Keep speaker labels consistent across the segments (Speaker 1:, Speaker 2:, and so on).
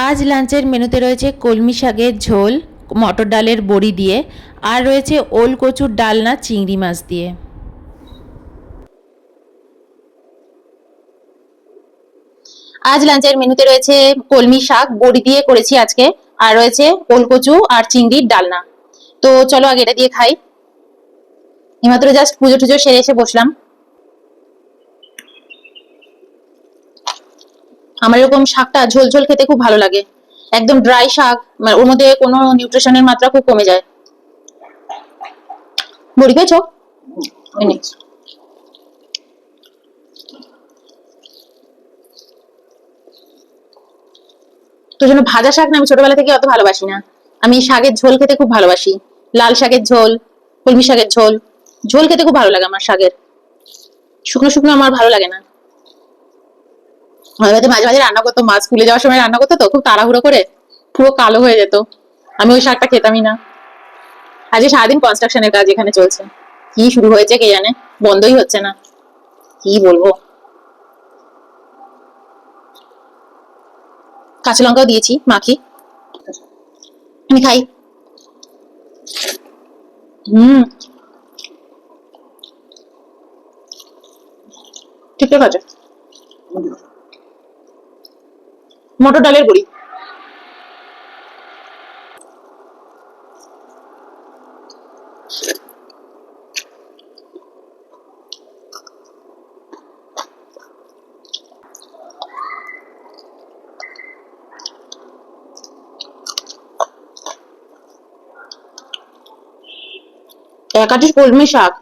Speaker 1: আজ লাঞ্চের মেনুতে রয়েছে কলমি শাকের ঝোল মটর ডালের বড়ি দিয়ে, আর রয়েছে ওল কচুর ডালনা চিংড়ি মাছ দিয়ে।
Speaker 2: আজ লাঞ্চের মেনুতে রয়েছে কলমি শাক বড়ি দিয়ে করেছি আজকে, আর রয়েছে ওল কচু আর চিংড়ির ডালনা। তো চলো আগে এটা দিয়ে খাই। এইমাত্র জাস্ট পুজো টুজো সেরে এসে বসলাম। আমার এরকম শাকটা ঝোল ঝোল খেতে খুব ভালো লাগে। একদম ড্রাই শাক, মানে ওর মধ্যে কোনো নিউট্রিশনের মাত্রা খুব কমে যায়। বড়ি খেয়েছো? তো জন্য ভাজা শাক না আমি ছোটবেলা থেকে অত ভালোবাসি না। আমি শাকের ঝোল খেতে খুব ভালোবাসি। লাল শাকের ঝোল, কলমি শাকের ঝোল, ঝোল খেতে খুব ভালো লাগে আমার শাকের। শুকনো শুকনো আমার ভালো লাগে না। মাঝে মাঝে মাঝে রান্না করতো, মা স্কুলে যাওয়ার সময় রান্না করতো তো খুব তাড়াহুড়ো করে, পুরো কালো হয়ে যেত। আমি ওই শাকটা খেতামই না। আজকে সারাদিন কনস্ট্রাকশনের কাজ এখানে চলছে। কি শুরু হয়েছে কে জানে, বন্ধই হচ্ছে না। কি বলবো। কাঁচা লঙ্কাও দিয়েছি মাখি, আমি খাই। ঠিকঠাক আছে। মটর ডালের বড়ি। একাঠির কলমি শাক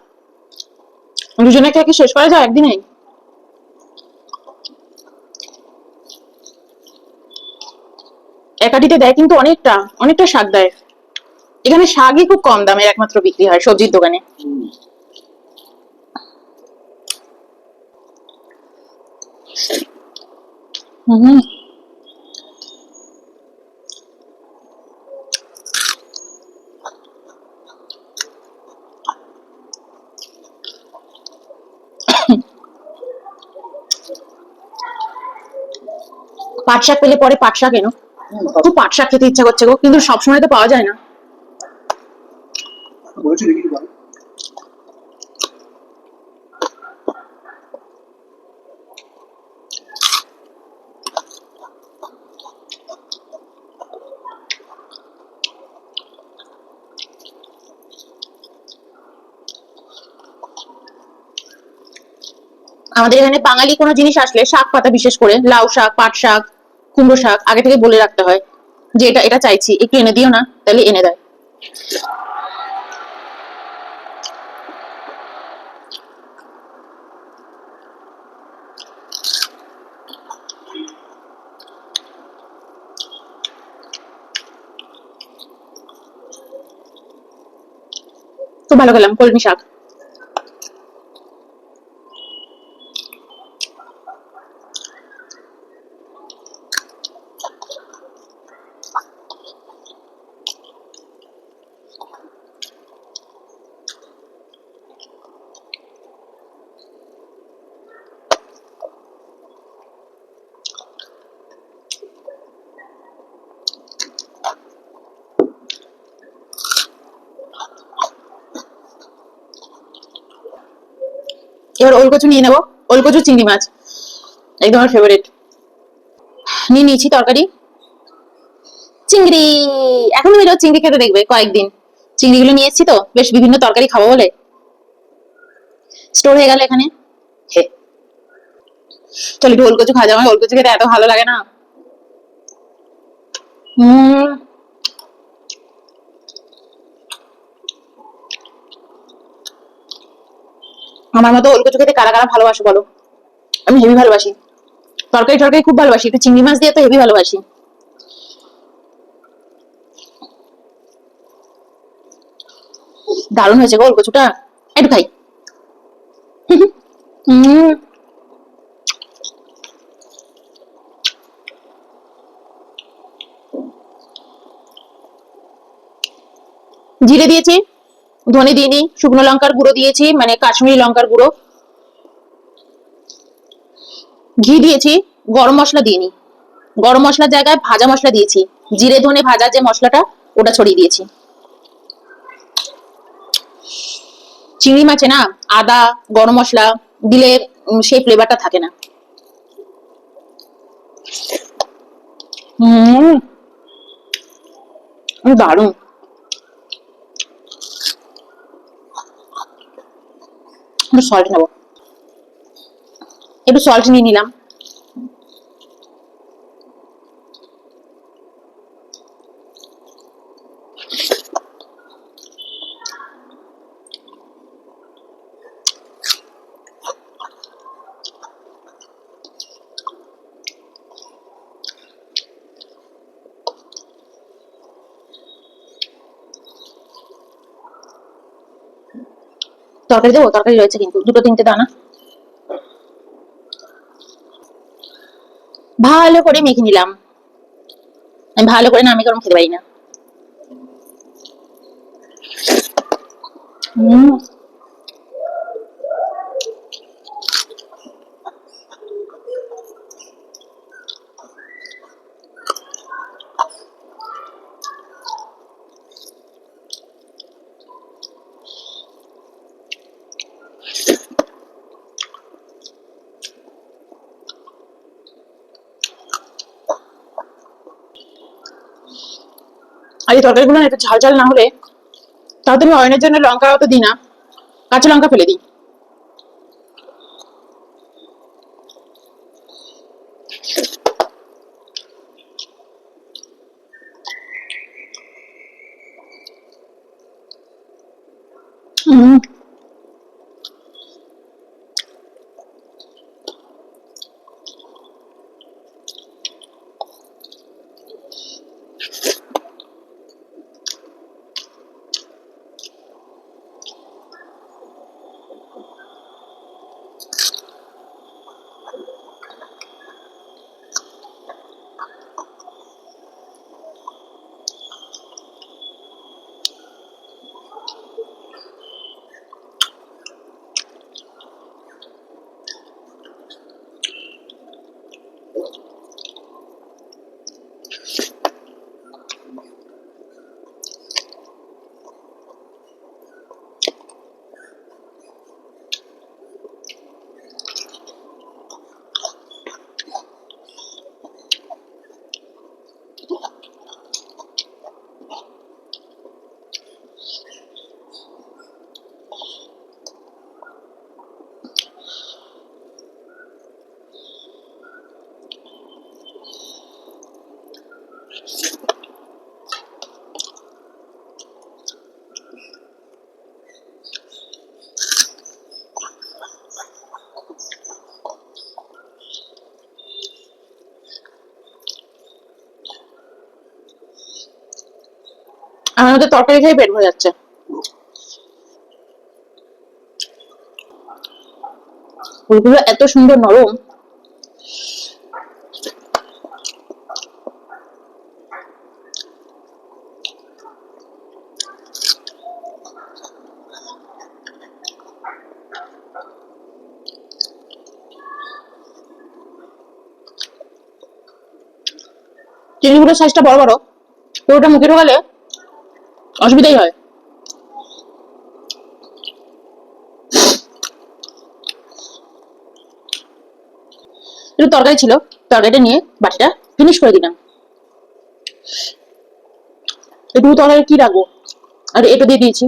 Speaker 2: দুজনে খেয়ে কি শেষ করা যায় একদিনে? একাঠিতে দেয় কিন্তু অনেকটা অনেকটা শাক দেয়। এখানে শাকই খুব কম দামে একমাত্র বিক্রি হয় সবজির দোকানে। হুম, পাট শাক পেলে পরে পাট শাক এনো। খুব পাট শাক খেতে ইচ্ছা করছে গো, কিন্তু সবসময় তো পাওয়া যায় না। আমাদের এখানে বাঙালি কোনো জিনিস আসলে শাক পাতা, বিশেষ করে লাউ শাক, পাট শাক, কুমড়ো শাক আগে থেকে বলে রাখতে হয় যে এটা এটা চাইছি, একটু এনে দিও না, তাহলে এনে দেয়। খুব ভালো খেলাম কলমি শাক। এবার ওলকচু নিয়ে নেবো। ওলকচু চিংড়ি মাছ একদম আমার ফেভারিট। নিয়ে নিয়েছি তরকারি চিংড়ি। এখন তুমি চিংড়ি খেতে দেখবে কয়েকদিন। চিংড়িগুলো নিয়ে এসেছি তো, বেশ বিভিন্ন তরকারি খাবো বলে স্টোর হয়ে গেল এখানে। চলো একটু ওলকচু খাওয়া যাবে, আমার ওলকচু খেতে এত ভালো লাগে না। হম, আমার মতো ওলকচু খেতে কারা কারা ভালোবাসো বলো। আমি হেভি ভালোবাসি। তরকারি টরকারি খুব ভালোবাসি, একটু চিংড়ি মাছ দিয়ে তো হেভি ভালোবাসি। দারুণ হয়েছে গো ওলকচুটা, একটু খাই। হম, জিরে দিয়েছি, ধনে দিইনি, শুকনো লঙ্কার গুঁড়ো দিয়েছি, মানে কাশ্মীরি লঙ্কার গুঁড়ো। ঘি দিয়েছি, গরম মশলা দিইনি। গরম মশলার জায়গায় ভাজা মশলা দিয়েছি, জিরে ধনে ভাজা যে মশলাটা ওটা ছড়িয়ে দিয়েছি। চিংড়ি মাছে না আদা গরম মশলা দিলে সেই ফ্লেভারটা থাকে না। হুম, দারুণ। একটু সল্ট নেবো, একটু সল্ট নিয়ে নিলাম। তরকারি দেবো, তরকারি রয়েছে কিন্তু দুটো তিনটে দানা। ভালো করে মেখে নিলাম। আমি ভালো করে না আমি গরম খেতে পারি না। হুম, আর এই তরকারিগুলো না একটু ঝাল ঝাল না হলে, তাও তো আমি অয়নের জন্য লঙ্কা অত দিই না, কাঁচা লঙ্কা ফেলে দিই। হুম, আমাদের তরকারি খেয়ে পেট ভরে যাচ্ছে। ফুলগুলো এত সুন্দর নরম। চিংড়িগুলোর সাইজটা বড় বড়, পুরোটা মুখে ঢোকালে অসুবিধাই হয়। একটু তরকারি ছিল, তরকারিটা নিয়ে বাটিটা ফিনিশ করে দিলাম। একটু তরকারি কি রাখবো, আর এটা দিয়ে দিয়েছি।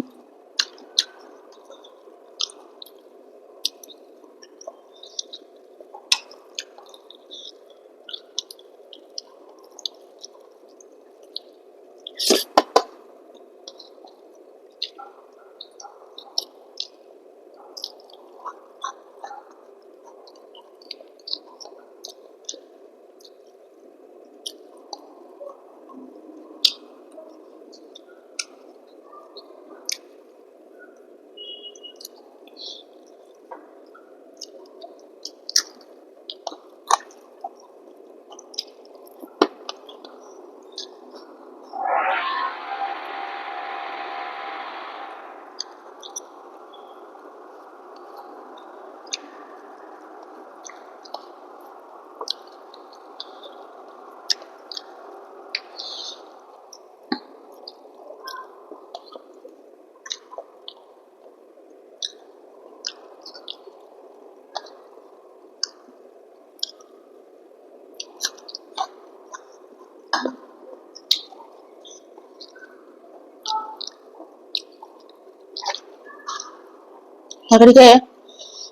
Speaker 2: তরকারিতে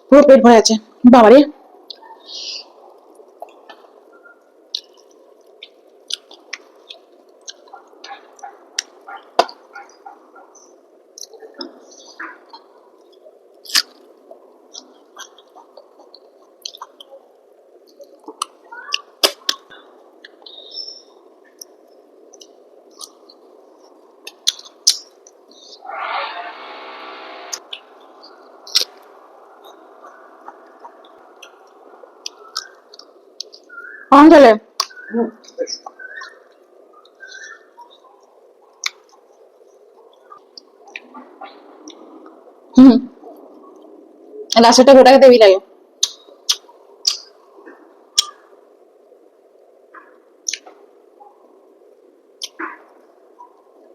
Speaker 2: পুরো পেট ভরে আছে বাবারে। তাহলে হুম, লাস্টেরটা গোটা খেতে হেবি লাগে।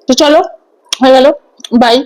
Speaker 2: তো চলো, হয়ে গেল, বাই।